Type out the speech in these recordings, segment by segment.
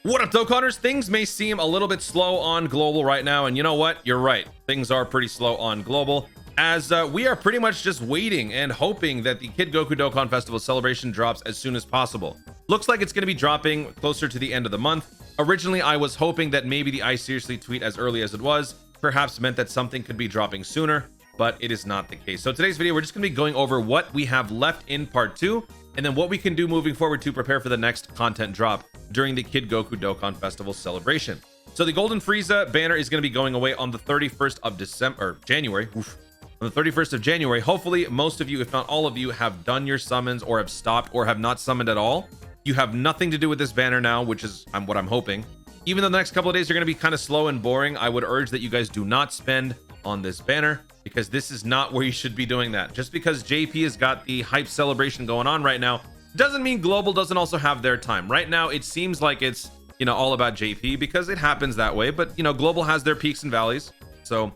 What up, Dokkanners? Things may seem a little bit slow on global right now, and you know what? You're right. Things are pretty slow on global, as we are pretty much just waiting and hoping that the Kid Goku Dokkan Festival celebration drops as soon as possible. Looks like it's going to be dropping closer to the end of the month. Originally, I was hoping that maybe the I Seriously tweet as early as it was perhaps meant that something could be dropping sooner, but it is not the case. So today's video, we're just going to be going over what we have left in part 2, and then what we can do moving forward to prepare for the next content drop during the Kid Goku Dokkan Festival celebration. So the Golden Frieza banner is going to be going away on the 31st of January. Oof. On the 31st of January. Hopefully, most of you, if not all of you, have done your summons or have stopped or have not summoned at all. You have nothing to do with this banner now, which is what I'm hoping. Even though the next couple of days are going to be kind of slow and boring, I would urge that you guys do not spend on this banner, because this is not where you should be doing that. Just because JP has got the hype celebration going on right now doesn't mean global doesn't also have their time. Right now it seems like it's, you know, all about JP because it happens that way, but you know, global has their peaks and valleys. So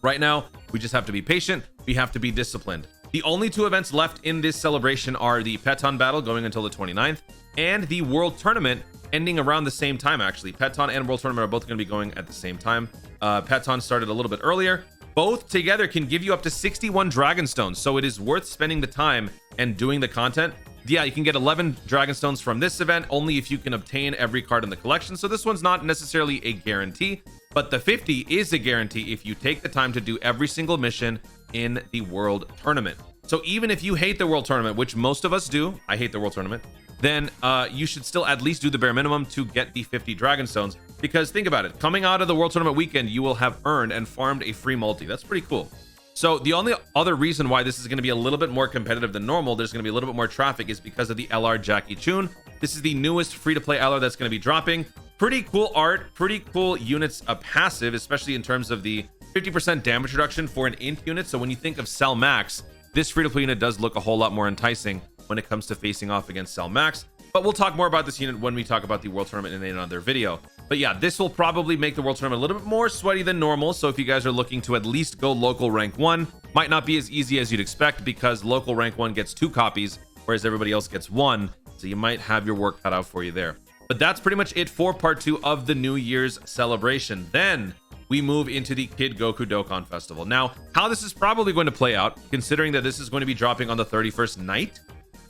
right now we just have to be patient, we have to be disciplined. The only two events left in this celebration are the Peton battle going until the 29th and the World Tournament ending around the same time. Actually, Peton and World Tournament are both going to be going at the same time. Peton started a little bit earlier. Both together can give you up to 61 Dragon Stones, so it is worth spending the time and doing the content. Yeah, you can get 11 Dragon Stones from this event only if you can obtain every card in the collection, so this one's not necessarily a guarantee, but the 50 is a guarantee if you take the time to do every single mission in the World Tournament. So even if you hate the World Tournament, which most of us do, I hate the World Tournament, then you should still at least do the bare minimum to get the 50 Dragon Stones, because think about it, coming out of the World Tournament weekend, you will have earned and farmed a free multi. That's pretty cool. So the only other reason why this is going to be a little bit more competitive than normal, there's going to be a little bit more traffic, is because of the LR Jackie Chun. This is the newest free-to-play LR that's going to be dropping. Pretty cool art, pretty cool units, a passive, especially in terms of the 50% damage reduction for an int unit. So when you think of Cell Max, this free-to-play unit does look a whole lot more enticing when it comes to facing off against Cell Max. But we'll talk more about this unit when we talk about the World Tournament in another video. But yeah, this will probably make the World Tournament a little bit more sweaty than normal. So if you guys are looking to at least go local rank 1, might not be as easy as you'd expect, because local rank 1 gets 2 copies, whereas everybody else gets 1. So you might have your work cut out for you there. But that's pretty much it for part 2 of the New Year's celebration. Then we move into the Kid Goku Dokkan Festival. Now, how this is probably going to play out, considering that this is going to be dropping on the 31st night.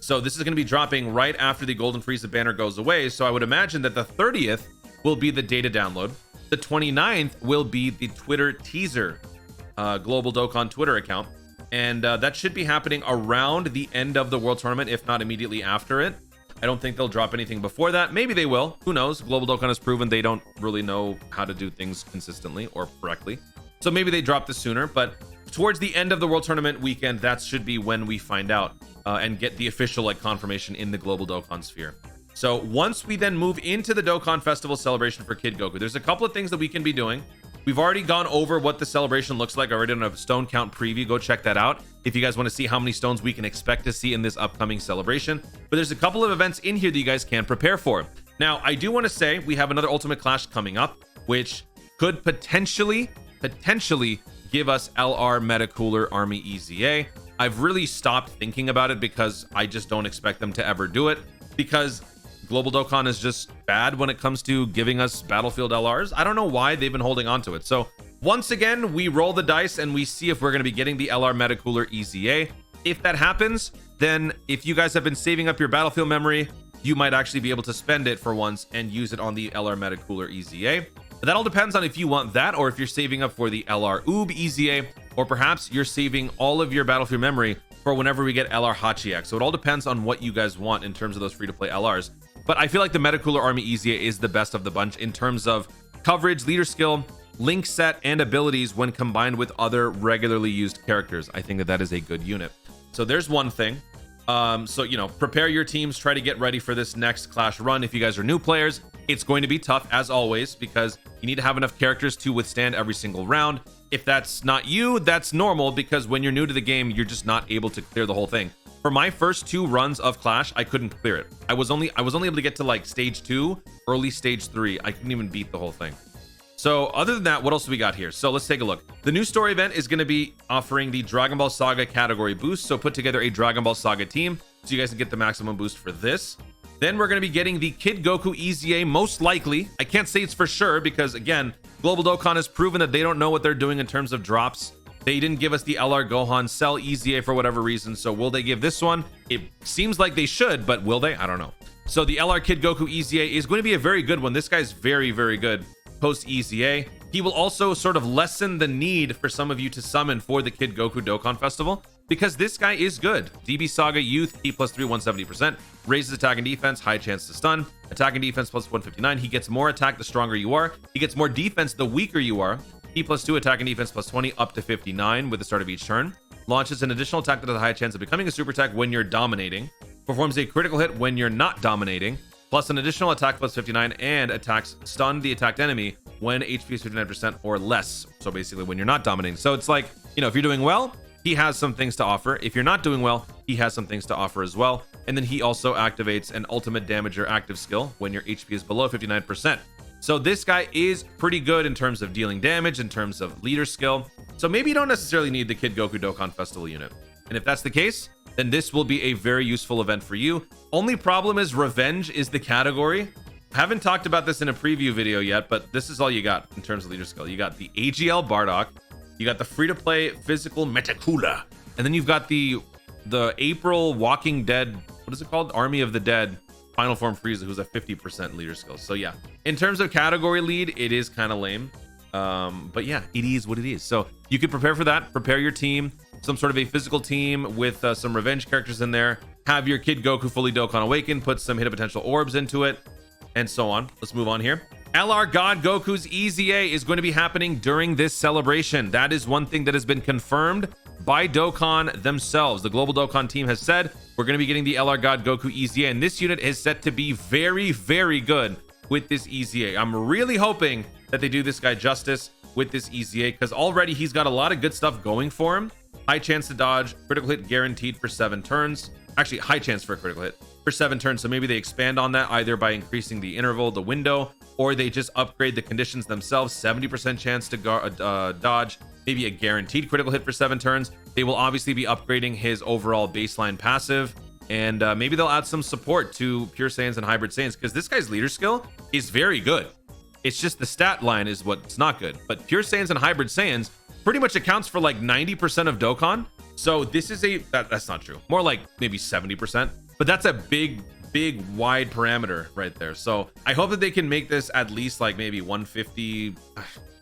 So this is going to be dropping right after the Golden Frieza banner goes away. So I would imagine that the 30th will be the data download. The 29th will be the Twitter teaser, Global Dokkan Twitter account. And that should be happening around the end of the World Tournament, if not immediately after it. I don't think they'll drop anything before that. Maybe they will. Who knows? Global Dokkan has proven they don't really know how to do things consistently or correctly. So maybe they drop this sooner, but towards the end of the World Tournament weekend, that should be when we find out and get the official confirmation in the Global Dokkan sphere. So once we then move into the Dokkan Festival celebration for Kid Goku, there's a couple of things that we can be doing. We've already gone over what the celebration looks like. I already done a stone count preview. Go check that out if you guys want to see how many stones we can expect to see in this upcoming celebration. But there's a couple of events in here that you guys can prepare for. Now, I do want to say we have another Ultimate Clash coming up, which could potentially give us LR Metacooler Army EZA. I've really stopped thinking about it because I just don't expect them to ever do it, because Global Dokkan is just bad when it comes to giving us Battlefield LRs. I don't know why they've been holding on to it. So once again, we roll the dice and we see if we're going to be getting the LR Metacooler EZA. If that happens, then if you guys have been saving up your Battlefield memory, you might actually be able to spend it for once and use it on the LR Metacooler EZA. But that all depends on if you want that, or if you're saving up for the LR Oob EZA, or perhaps you're saving all of your Battlefield memory for whenever we get LR Hachiek. So it all depends on what you guys want in terms of those free-to-play LRs. But I feel like the Metacooler Army EZA is the best of the bunch in terms of coverage, leader skill, link set, and abilities when combined with other regularly used characters. I think that that is a good unit. So there's one thing. So, you know, prepare your teams, try to get ready for this next Clash run. If you guys are new players, it's going to be tough as always, because you need to have enough characters to withstand every single round. If that's not you, that's normal, because when you're new to the game, you're just not able to clear the whole thing. For my first 2 runs of Clash, I couldn't clear it. I was only able to get to like stage 2, early stage 3. I couldn't even beat the whole thing. So other than that, what else do we got here? So let's take a look. The new story event is going to be offering the Dragon Ball Saga category boost. So put together a Dragon Ball Saga team so you guys can get the maximum boost for this. Then we're going to be getting the Kid Goku EZA, most likely. I can't say it's for sure because, again, Global Dokkan has proven that they don't know what they're doing in terms of drops. They didn't give us the LR Gohan Cell EZA for whatever reason. So will they give this one? It seems like they should, but will they? I don't know. So the LR Kid Goku EZA is going to be a very good one. This guy's very, very good post EZA. He will also sort of lessen the need for some of you to summon for the Kid Goku Dokkan Festival because this guy is good. DB Saga Youth, T +3, 170%. Raises attack and defense, high chance to stun. Attack and defense plus 159. He gets more attack the stronger you are. He gets more defense the weaker you are. T +2, attack and defense plus 20, up to 59 with the start of each turn. Launches an additional attack that has a high chance of becoming a super attack when you're dominating. Performs a critical hit when you're not dominating. Plus an additional attack plus 59 and attacks stun the attacked enemy when HP is 59% or less. So basically when you're not dominating. So it's like, you know, if you're doing well, he has some things to offer. If you're not doing well, he has some things to offer as well. And then he also activates an ultimate damager active skill when your HP is below 59%. So this guy is pretty good in terms of dealing damage, in terms of leader skill. So maybe you don't necessarily need the Kid Goku Dokkan Festival unit. And if that's the case, then this will be a very useful event for you. Only problem is revenge is the category. Haven't talked about this in a preview video yet, but this is all you got in terms of leader skill. You got the AGL Bardock, you got the free-to-play physical Metacooler, and then you've got the April Walking Dead, what is it called? Army of the Dead Final Form Frieza, who's a 50% leader skill. So yeah, in terms of category lead, it is kind of lame. But yeah, it is what it is. So you could prepare for that, prepare your team, some sort of a physical team with some revenge characters in there, have your Kid Goku fully Dokkan Awaken, put some hidden potential orbs into it, and so on. Let's move on here. LR God Goku's EZA is going to be happening during this celebration. That is one thing that has been confirmed by Dokkan themselves. The Global Dokkan team has said we're going to be getting the LR God Goku EZA, and this unit is set to be very, very good with this EZA. I'm really hoping that they do this guy justice with this EZA because already he's got a lot of good stuff going for him. High chance to dodge, critical hit guaranteed for 7 turns. Actually, high chance for a critical hit for 7 turns. So maybe they expand on that either by increasing the interval, the window, or they just upgrade the conditions themselves. 70% chance to dodge, maybe a guaranteed critical hit for 7 turns. They will obviously be upgrading his overall baseline passive, and maybe they'll add some support to Pure Saiyans and Hybrid Saiyans because this guy's leader skill is very good. It's just the stat line is what's not good. But Pure Saiyans and Hybrid Saiyans pretty much accounts for like 90% of Dokkan. So this is that's not true. More like maybe 70%. But that's a big wide parameter right there. So I hope that they can make this at least like maybe 150.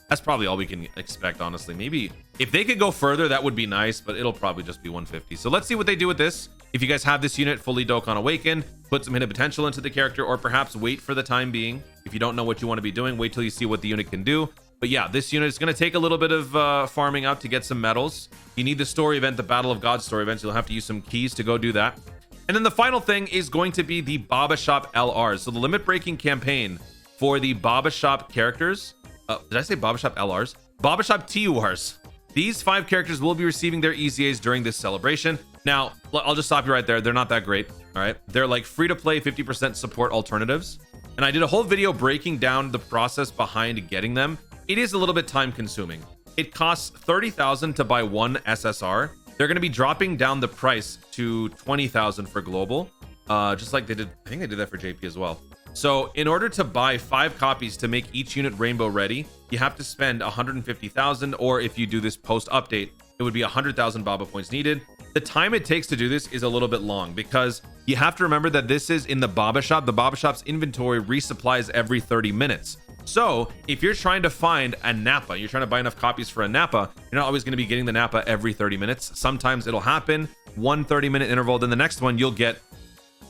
That's probably all we can expect, honestly. Maybe if they could go further, that would be nice, but it'll probably just be 150. So let's see what they do with this. If you guys have this unit fully Dokkan Awakened, put some hidden potential into the character, or perhaps wait for the time being. If you don't know what you want to be doing, wait till you see what the unit can do. But yeah, this unit is going to take a little bit of farming out to get some medals. You need the story event, the Battle of Gods story event. So you'll have to use some keys to go do that. And then the final thing is going to be the Baba Shop LRs. So the limit breaking campaign for the Baba Shop characters. Did I say Baba Shop LRs? Baba Shop TURs. These 5 characters will be receiving their EZAs during this celebration. Now, I'll just stop you right there. They're not that great. All right. They're like free to play 50% support alternatives. And I did a whole video breaking down the process behind getting them. It is a little bit time consuming. It costs 30,000 to buy 1 SSR. They're going to be dropping down the price to 20,000 for global, just like they did. I think they did that for JP as well. So in order to buy 5 copies to make each unit rainbow ready, you have to spend 150,000, or if you do this post update, it would be 100,000 Baba points needed. The time it takes to do this is a little bit long because you have to remember that this is in the Baba Shop. The Baba Shop's inventory resupplies every 30 minutes. So if you're trying to find a Nappa, you're trying to buy enough copies for a Nappa, you're not always going to be getting the Nappa every 30 minutes. Sometimes it'll happen, 1 30-minute interval. Then the next one, you'll get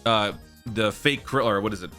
the fake Krillin, or what is it?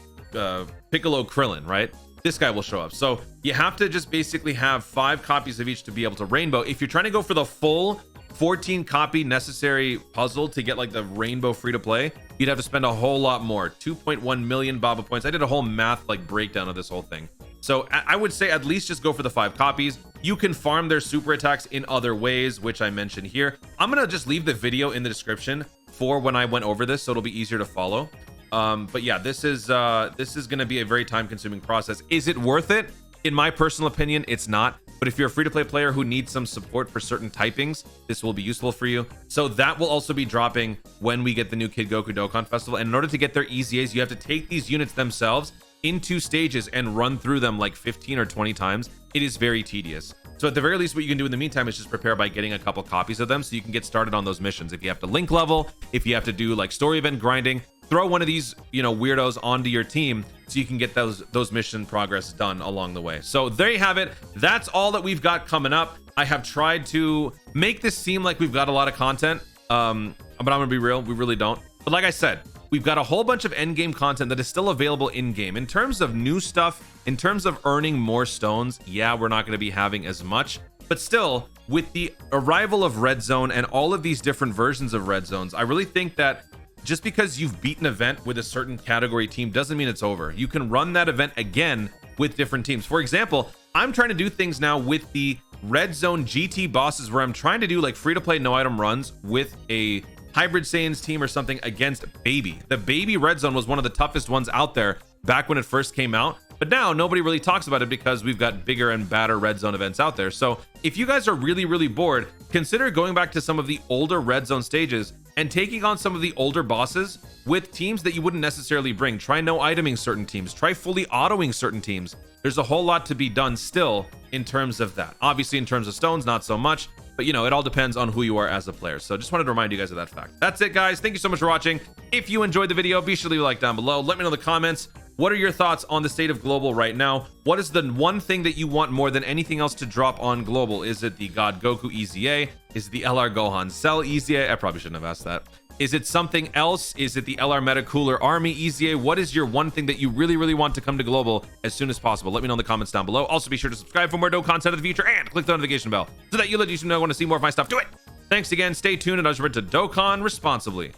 Piccolo Krillin, right? This guy will show up. So you have to just basically have 5 copies of each to be able to rainbow. If you're trying to go for the full 14 copy necessary puzzle to get like the rainbow free to play, you'd have to spend a whole lot more. 2.1 million Baba points. I did a whole math like breakdown of this whole thing. So I would say at least just go for the 5 copies. You can farm their super attacks in other ways, which I mentioned here. I'm gonna just leave the video in the description for when I went over this, so it'll be easier to follow. But yeah, this is gonna be a very time-consuming process. Is it worth it? In my personal opinion, it's not. but if you're a free-to-play player who needs some support for certain typings, this will be useful for you. So that will also be dropping when we get the new Kid Goku Dokkan Festival. And in order to get their EZAs, you have to take these units themselves into stages and run through them like 15 or 20 times. It is very tedious. So at the very least, what you can do in the meantime is just prepare by getting a couple copies of them so you can get started on those missions. If you have to link level, if you have to do like story event grinding, throw one of these, you know, weirdos onto your team so you can get those mission progress done along the way. So there you have it. That's all that we've got coming up. I have tried to make this seem like we've got a lot of content, but I'm gonna be real, we really don't. But like I said, we've got a whole bunch of end game content that is still available in game. In terms of new stuff, in terms of earning more stones, yeah, we're not going to be having as much, but still, with the arrival of Red Zone and all of these different versions of Red Zones, I really think that just because you've beaten an event with a certain category team doesn't mean it's over. You can run that event again with different teams. For example, I'm trying to do things now with the Red Zone GT bosses where I'm trying to do like free-to-play no item runs with a Hybrid Saiyans team or something against Baby. The Baby Red Zone was one of the toughest ones out there back when it first came out, but now nobody really talks about it because we've got bigger and badder Red Zone events out there. So if you guys are really bored, consider going back to some of the older Red Zone stages and taking on some of the older bosses with teams that you wouldn't necessarily bring. Try no iteming certain teams, try fully autoing certain teams. There's a whole lot to be done still in terms of that. Obviously in terms of stones, not so much, but you know, it all depends on who you are as a player. So just wanted to remind you guys of that fact. That's it, guys. Thank you so much for watching. If you enjoyed the video, be sure to leave a like down below. Let me know in the comments, what are your thoughts on the state of global right now? What is the one thing that you want more than anything else to drop on global? Is it the God Goku EZA? Is it the LR Gohan Cell EZA? I probably shouldn't have asked that. Is it something else? Is it the LR Meta Cooler Army EZA? What is your one thing that you really want to come to global as soon as possible? Let me know in the comments down below. Also, be sure to subscribe for more dope content in the future and click the notification bell so that you let YouTube know when to see more of my stuff. Do it! Thanks again. Stay tuned and I'll remember to Dokkan responsibly.